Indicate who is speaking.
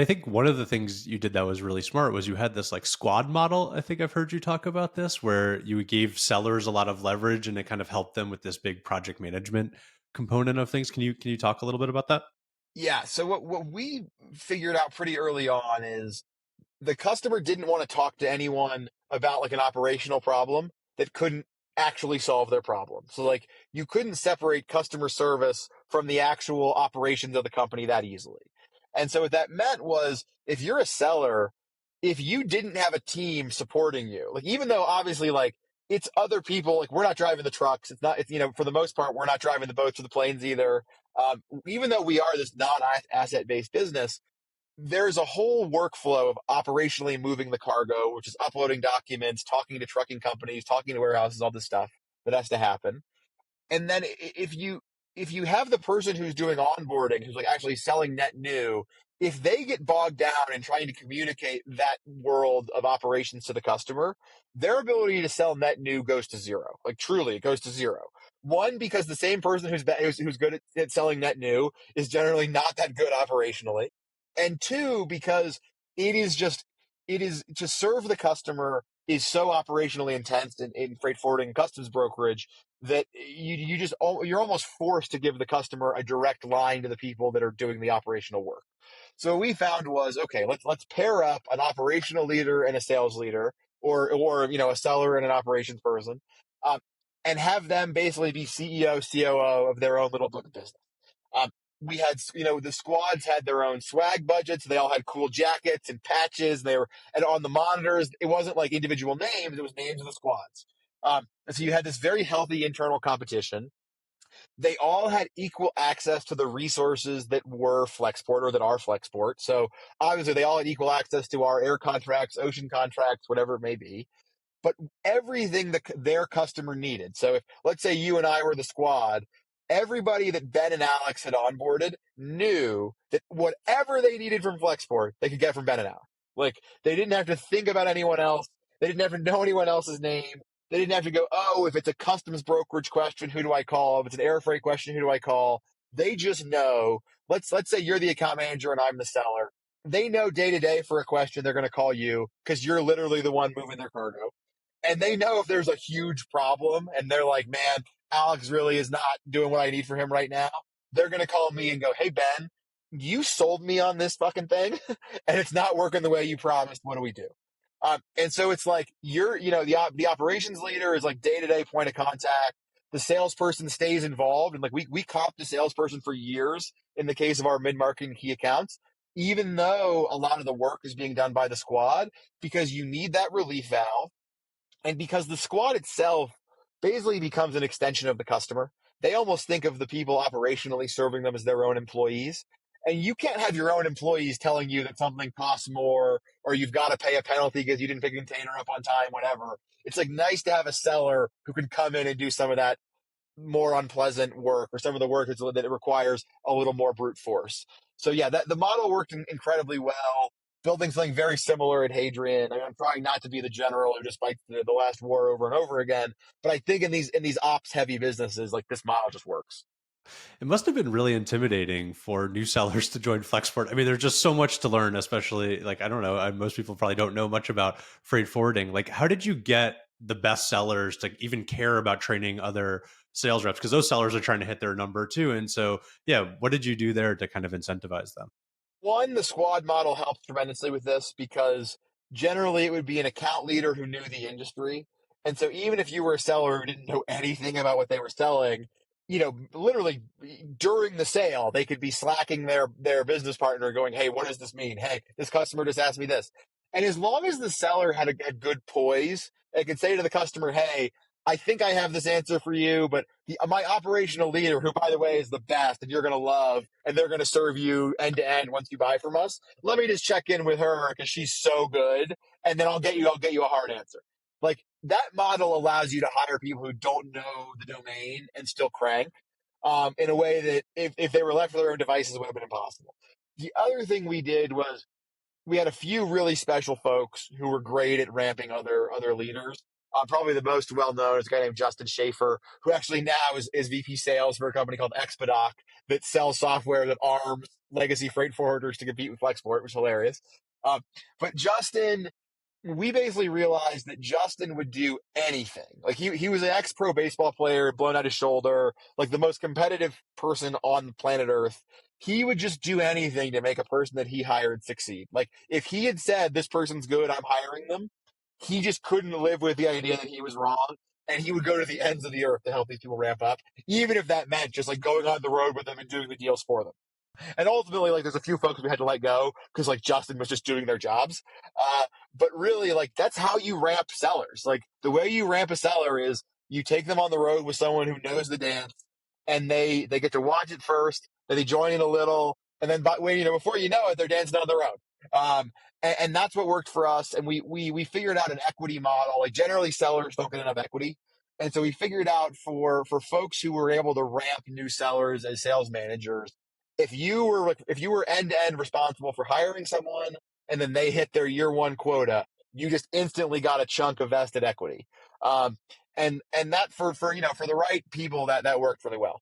Speaker 1: I think one of the things you did that was really smart was you had this like squad model. I think I've heard you talk about this, where you gave sellers a lot of leverage and it kind of helped them with this big project management component of things. Can you talk a little bit about that?
Speaker 2: Yeah. So what we figured out pretty early on is the customer didn't want to talk to anyone about like an operational problem that couldn't actually solve their problem. So like you couldn't separate customer service from the actual operations of the company that easily. And so what that meant was if you're a seller, if you didn't have a team supporting you, like even though obviously like it's other people, like we're not driving the trucks, it's not, it's, for the most part, we're not driving the boats or the planes either. Even though we are this non-asset based business, there's a whole workflow of operationally moving the cargo, which is uploading documents, talking to trucking companies, talking to warehouses, all this stuff that has to happen. And then if you have the person who's doing onboarding, who's like actually selling net new, if they get bogged down in trying to communicate that world of operations to the customer, their ability to sell net new goes to zero. Like truly, it goes to zero. One, because the same person who's good at selling net new is generally not that good operationally, and two, because it is just it is to serve the customer is so operationally intense in freight forwarding and customs brokerage that you're almost forced to give the customer a direct line to the people that are doing the operational work. So what we found was, okay, let's pair up an operational leader and a sales leader, or a seller and an operations person, um, and have them basically be CEO, COO of their own little book of business. Um, we had, the squads had their own swag budgets. They all had cool jackets and patches. And on the monitors, it wasn't like individual names; it was names of the squads. And so you had this very healthy internal competition. They all had equal access to the resources that were Flexport or that are Flexport. So obviously, they all had equal access to our air contracts, ocean contracts, whatever it may be, but everything that their customer needed. So if, let's say, you and I were the squad, everybody that Ben and Alex had onboarded knew that whatever they needed from Flexport, they could get from Ben and Alex. Like they didn't have to think about anyone else. They didn't have to know anyone else's name. They didn't have to go, oh, if it's a customs brokerage question, who do I call? If it's an air freight question, who do I call? They just know. Let's say you're the account manager and I'm the seller. They know day to day for a question, they're going to call you because you're literally the one moving their cargo, and they know if there's a huge problem and they're like, man, Alex really is not doing what I need for him right now, they're going to call me and go, hey, Ben, you sold me on this fucking thing and it's not working the way you promised. What do we do? And so it's like the operations leader is like day to day point of contact. The salesperson stays involved, and like we comped the salesperson for years in the case of our mid market and key accounts, even though a lot of the work is being done by the squad, because you need that relief valve. And because the squad itself basically becomes an extension of the customer, they almost think of the people operationally serving them as their own employees. And you can't have your own employees telling you that something costs more or you've got to pay a penalty because you didn't pick a container up on time, whatever. It's like nice to have a seller who can come in and do some of that more unpleasant work, or some of the work that it requires a little more brute force. So yeah, that the model worked incredibly well. Building something very similar at Hadrian. I mean, I'm trying not to be the general who just fights the last war over and over again, but I think in these ops heavy businesses, like this model just works.
Speaker 1: It must have been really intimidating for new sellers to join Flexport. I mean, there's just so much to learn, especially like, I don't know, most people probably don't know much about freight forwarding. Like, how did you get the best sellers to even care about training other sales reps? Because those sellers are trying to hit their number too. And so, yeah, what did you do there to kind of incentivize them?
Speaker 2: One, the squad model helps tremendously with this because generally it would be an account leader who knew the industry. And so even if you were a seller who didn't know anything about what they were selling, literally during the sale, they could be slacking their business partner going, hey, what does this mean? Hey, this customer just asked me this. And as long as the seller had a good poise, they could say to the customer, hey, I think I have this answer for you, but my operational leader, who by the way is the best and you're going to love, and they're going to serve you end to end once you buy from us. Let me just check in with her because she's so good, and then I'll get you a hard answer. Like that model allows you to hire people who don't know the domain and still crank, in a way that if they were left to their own devices, it would have been impossible. The other thing we did was we had a few really special folks who were great at ramping other leaders. Probably the most well known is a guy named Justin Schaefer, who actually now is VP sales for a company called Expedoc that sells software that arms legacy freight forwarders to compete with Flexport, which is hilarious. But Justin, we basically realized that Justin would do anything. Like he was an ex-pro baseball player, blown out his shoulder, like the most competitive person on the planet Earth. He would just do anything to make a person that he hired succeed. Like if he had said, this person's good, I'm hiring them, he just couldn't live with the idea that he was wrong. And he would go to the ends of the earth to help these people ramp up, even if that meant just like going on the road with them and doing the deals for them. And ultimately, like, there's a few folks we had to let go because, like, Justin was just doing their jobs. But really, like, that's how you ramp sellers. Like, the way you ramp a seller is you take them on the road with someone who knows the dance, and they get to watch it first, then they join in a little, and then before you know it, they're dancing on their own. And that's what worked for us. And we figured out an equity model. Like, generally, sellers don't get enough equity. And so we figured out for folks who were able to ramp new sellers as sales managers, if you were end to end responsible for hiring someone and then they hit their year one quota, you just instantly got a chunk of vested equity. And that for the right people that worked really well.